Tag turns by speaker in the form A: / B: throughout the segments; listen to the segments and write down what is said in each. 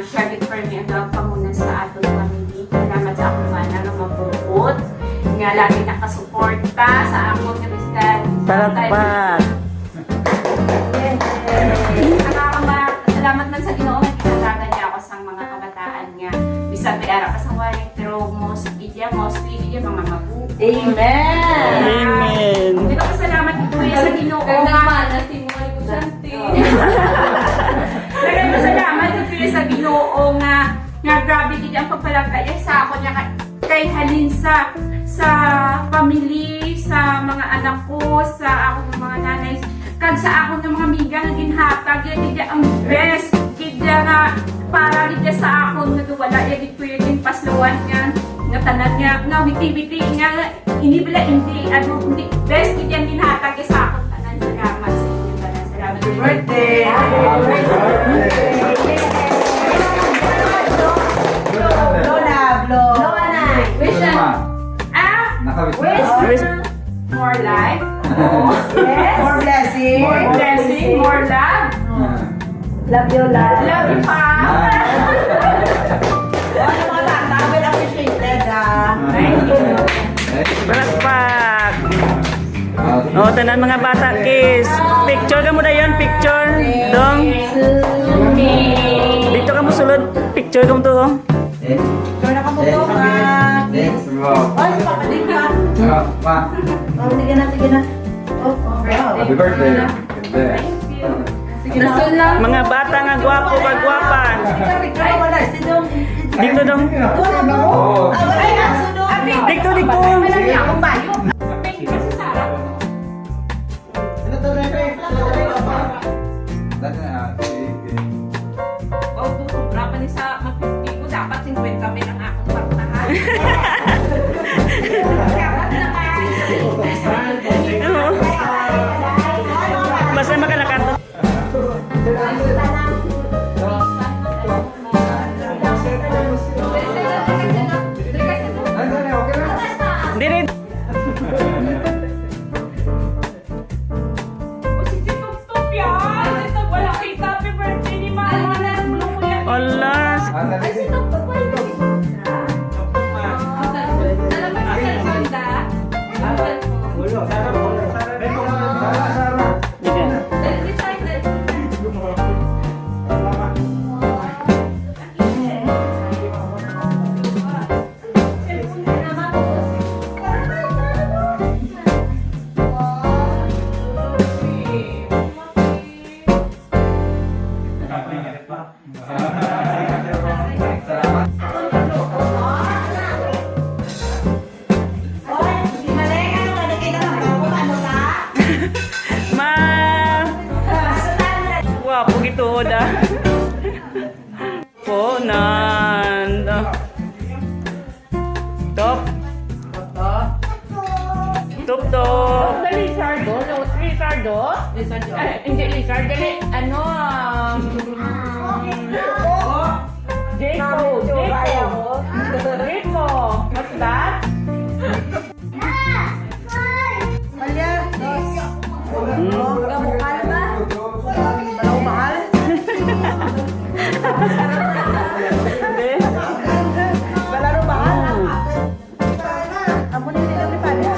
A: share it for me ang pangunan sa aton family. Salamat sa akong mana nga mabukod. Nga lagi nakasuporta sa akong kamistan.
B: Palakpak.
A: Salamat man sa Ginoo nga ginatagan niya ako sa mga kabataan niya. Bisan may ara ka sa wali, pero mostly mga mabu.
C: Amen!
B: Amen.
A: Dito ko salamat ito sa Ginoo nga. Salamat ito sa Ginoo nga grabe gid ang pagpalagay sa ako niya kay halin sa family, sa mga anak ko, sa akong mga nanay, kag sa akong mga amiga nga ginhatag gid ang best gid nga para gid sa akon nga wala gid kuya din pasluwan nga tanan nga witi-witi nga inibla hindi best gid yan ginhatag sa akon tanan. Salamat sa inyo tanan. Salamat. Happy birthday. Wish more life,
C: More blessing.
A: more blessing, more love.
C: Love you, love.
A: Love you, pa.
C: Ano mga bata, well appreciated
A: Thank you.
B: Palakpak. Oh, tanan mga bata, kiss. Picture ka mo na yun, picture. Dong. Dito ka mo sulod. Picture ka mo to. Oh.
C: Ikaw na kamuto ka. Ay, papadig ka. Oh, sige na, sige na. Oh, wow.
D: Happy birthday.
A: Thank you. Sige na.
B: Mga bata nga gwapo ka gwapan.
C: Ay, wala. Sidong.
B: Dito dong.
C: Wala mo.
D: Oo.
C: Ay, ang sunod.
B: Dito, dito.
A: Wala niya akong bayo. Thank you kasi Sarah. Oh, sobra pa ni sa mapipi ko. Dapat 50 kami ng akong partahan.
B: Oo. Basta makalakanto. Hindi rin.
A: O si Tuptup yan! Ito, wala kita. Happy birthday ni Mama. Blue mo yan.
B: Alas.
A: Ay, si Tuptup pa yun. Alam mo yung cellphone da?
B: Ma. Wapo gitu da. Ponan. Top. Top top.
A: Lizardo? Lizardo? Hindi Lizard. Dali, ano? Jaco. Jaco. What's that?
C: Malia, dos. Kamukal ba? Malaw mahal? Balaro mahal? Amo nila ni Pala.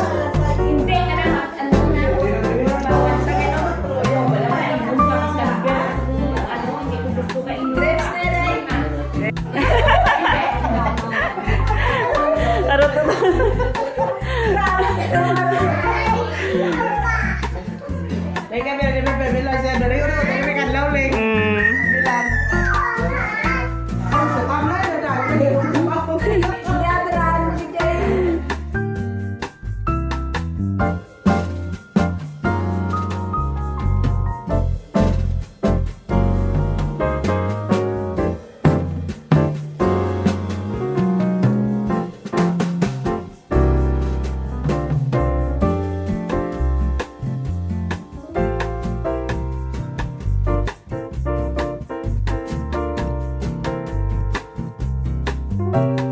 A: Hindi ka na ano na. Bawal sa ganun. Wala na yung ano, hindi ko gusto ka in-dress na rin.
B: Arot na.
C: May kami na pamilya siya. Dali ko na kami kanlaw ling. Bilan. Ang sukam na na dahil ako. Yadran si Jay.
D: Happy